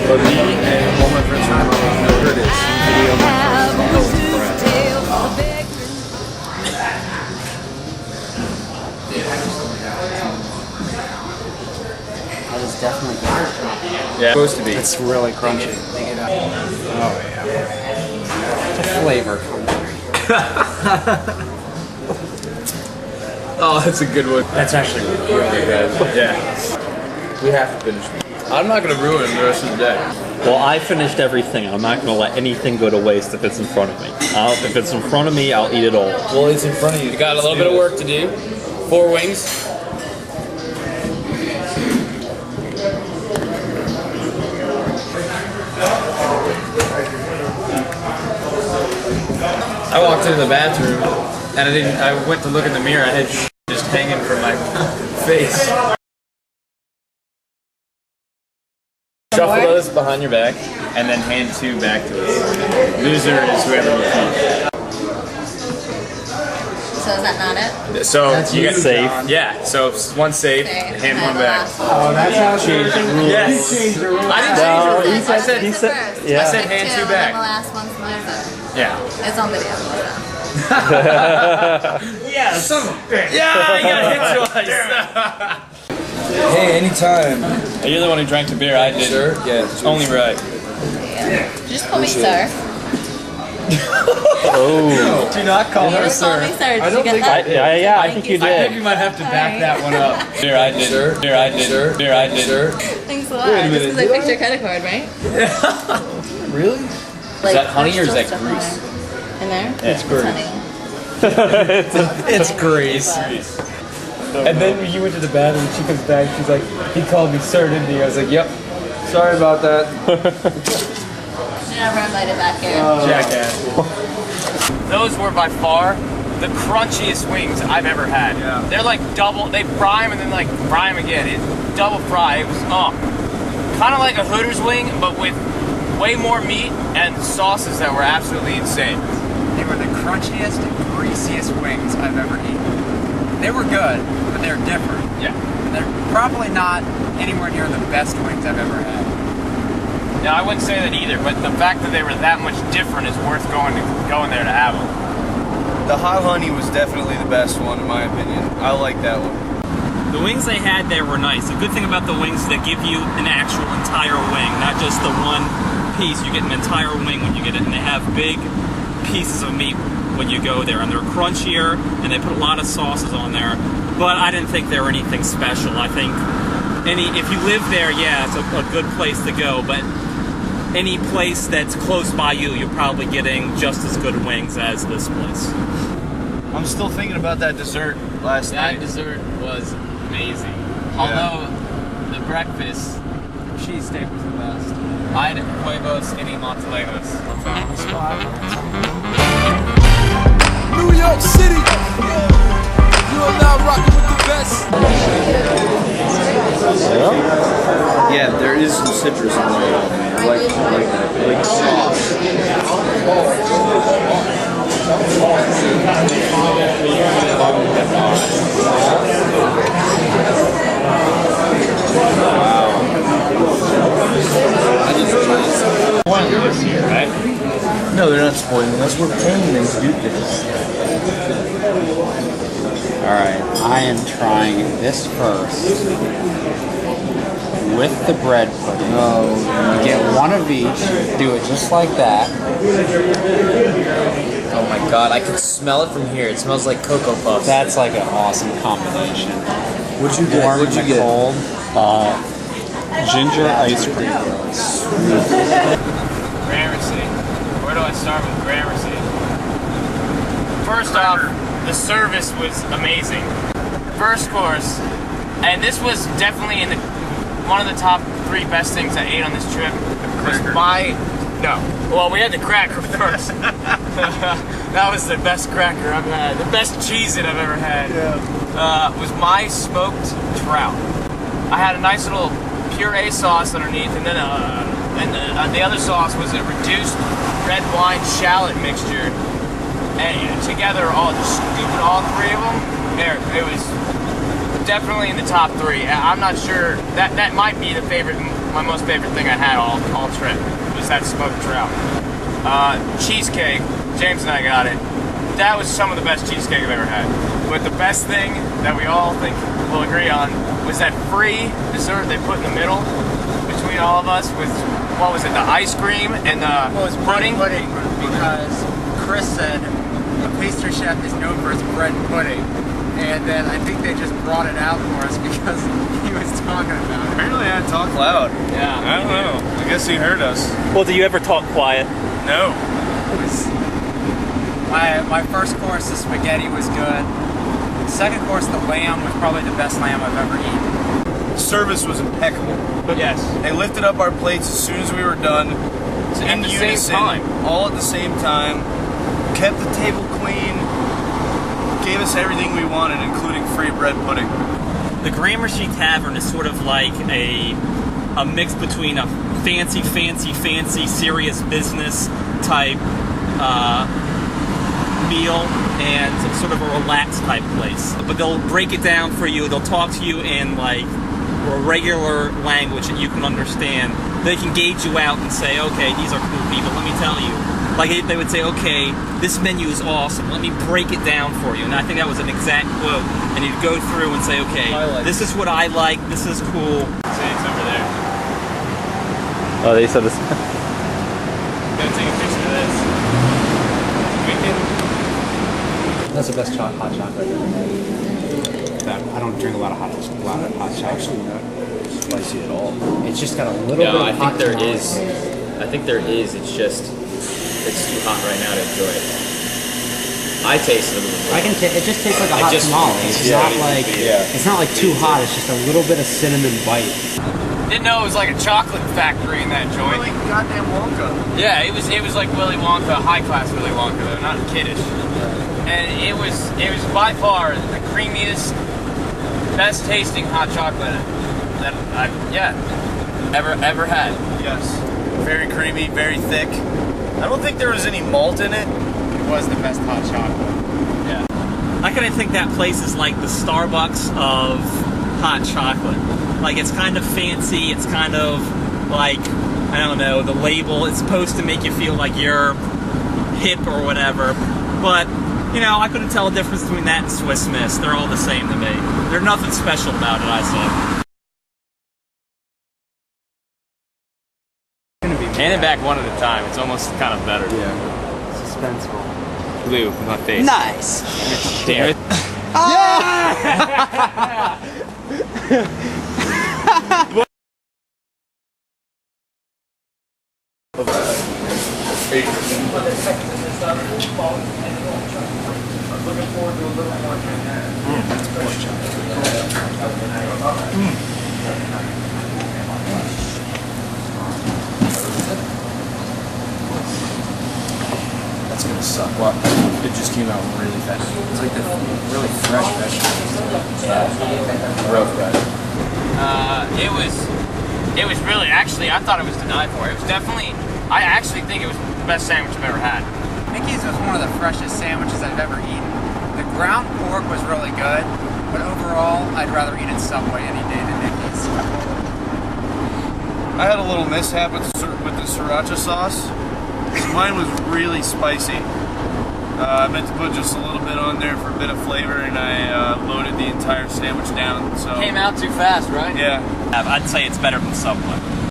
For me and all my friends from whoever it is, video my That is definitely good. Yeah, supposed to be. It's really crunchy. Oh yeah. It's a flavor country. Oh, that's a good one. That's actually really good. Yeah. We have to finish. I'm not gonna ruin the rest of the day. Well, I finished everything. I'm not going to let anything go to waste if it's in front of me. If it's in front of me, I'll eat it all. Well, it's in front of you. You got a little bit of work to do. 4 wings. I walked into the bathroom and I went to look in the mirror. I had just hanging from my face. Shuffle those behind your back, and then hand 2 back to us. Loser is whoever you keep. So is that not it? So you get safe. Yeah. So one safe, Okay. hand 1 back. Oh, that's how she changed the rules. Yes. You changed the rules. I didn't No, change he the rules. said- he said- yeah. I said hand 2 back. And the last one's the loser. Yeah. It's on video. Yeah. Yeah. You got hit twice. Hey, anytime. You're the one who drank the beer. I did. Sure? Yeah. It's only right. Just call me sir. Oh. Do not call her Just call me sir. sir. Did you get that? Yeah, I think you I think did. you might have to back that one up. Beer, I did. Sure. Beer, I did. Sure. Beer, I did. Sure. Thanks a lot. Wait a Just minute, because I did picked I? your credit card, right? Really? Like, that honey or is there's that still grease? stuff in there? It's grease. honey. It's grease. And then when you went to the bathroom, she comes back, she's like, he called me sir, didn't he? I was like, yep. Sorry about that. You're never invited back here. Jackass. Those were by far the crunchiest wings I've ever had. Yeah. They're like double, they fry them and then like fry them again. It's double fry. It was kind of like a Hooters wing, but with way more meat and sauces that were absolutely insane. They were the crunchiest, greasiest wings I've ever eaten. They were good, but they're different. Yeah. They're probably not anywhere near the best wings I've ever had. Now I wouldn't say that either, but the fact that they were that much different is worth going there to have them. The hot honey was definitely the best one in my opinion. I like that one. The wings they had there were nice. The good thing about the wings is they give you an actual entire wing, not just the one piece. You get an entire wing when you get it, and they have big pieces of meat when you go there, and they're crunchier, and they put a lot of sauces on there. But I didn't think they were anything special. I think if you live there, yeah, it's a good place to go. But any place that's close by you, you're probably getting just as good wings as this place. I'm still thinking about that dessert last That night. dessert was amazing. Although the breakfast cheesesteak was the best. I had huevos y montalegos. New York City! You are now rocking with the best! Yeah, there is some citrus in there. I like that. I like sauce. This year, right? No, they're not spoiling us. We're paying them to do this. Alright, I am trying this first with the bread pudding. You get one of each, do it just like that. Oh my god, I can smell it from here. It smells like Cocoa Puffs. That's like an awesome combination. What'd you get? Warm What'd you in the get? cold. Ginger ice cream. Gramercy. Where do I start with Gramercy? First off, the service was amazing. First course, and this was definitely one of the top 3 best things I ate on this trip. Well, we had the cracker first. That was the best cracker I've had. The best cheese that I've ever had. Was my smoked trout. I had a nice little puree sauce underneath, and then the other sauce was a reduced red wine shallot mixture. And together, just scooping all 3 of them, it was definitely in the top 3. I'm not sure, that might be the favorite my most favorite thing I had all trip was that smoked trout. Cheesecake, James and I got it. That was some of the best cheesecake I've ever had. But the best thing that we all think we'll agree on was that free dessert they put in the middle between all of us with, what was it, the ice cream and the pudding? Pudding, because Chris said a pastry chef is known for his bread and pudding. And then I think they just brought it out for us because he was talking about it. Apparently I talk loud. Yeah. I don't know. I guess he heard us. Well, do you ever talk quiet? No. It was, my first course, the spaghetti was good. Second course, the lamb was probably the best lamb I've ever eaten. Service was impeccable. Yes. They lifted up our plates as soon as we were done. At the same time. All at the same time. Kept the table clean. Gave us everything we wanted, including free bread pudding. The Gramercy Tavern is sort of like a mix between a fancy, serious business type meal and sort of a relaxed type place. But they'll break it down for you. They'll talk to you in like a regular language that you can understand. They can gauge you out and say, okay, these are cool people. Let me tell you. Like they would say, okay, this menu is awesome. Let me break it down for you. And I think that was an exact quote. And he'd go through and say, okay, this is what I like. This is cool. See, it's over there. Oh, they said this. Gonna take a picture of this. We can. That's the best hot chocolate. I don't drink a lot of hot chocolate. Actually not spicy at all. It's just got a little bit of I hot think there tamale. is. I think there is. It's just it's too hot right now to enjoy it. I tasted it. I can. It just tastes like a hot just- tamale. It's yeah. not like it's not like too hot. It's just a little bit of cinnamon bite. Didn't know it was like a chocolate factory in that joint. Like goddamn Wonka. Yeah, it was like Willy Wonka, high class Willy Wonka though, not kiddish. And it was by far the creamiest, best tasting hot chocolate that I've ever had. Yes. Very creamy, very thick. I don't think there was any malt in it. It was the best hot chocolate. Yeah. I kind of think that place is like the Starbucks of hot chocolate. Like it's kind of fancy. It's kind of like, I don't know, the label. It's supposed to make you feel like you're hip or whatever. But, you know, I couldn't tell the difference between that and Swiss Miss. They're all the same to me. There's nothing special about it, I say. Hand it back one at a time. It's almost kind of better. Yeah. Suspenseful. Blue, my face. Nice. Damn it. That's gonna suck. What? It just came out really fast. It's like the really fresh vegetables. Yeah. Real fresh. It was really, actually, I thought it was to die for. It was definitely, I actually think it was the best sandwich I've ever had. Mickey's was one of the freshest sandwiches I've ever eaten. The ground pork was really good, but overall, I'd rather eat at Subway any day than Mickey's. I had a little mishap with the sriracha sauce. Mine was really spicy. I meant to put just a little bit on there for a bit of flavor, and I loaded the entire sandwich down. So Came out too fast, right? yeah. I'd say it's better than Subway.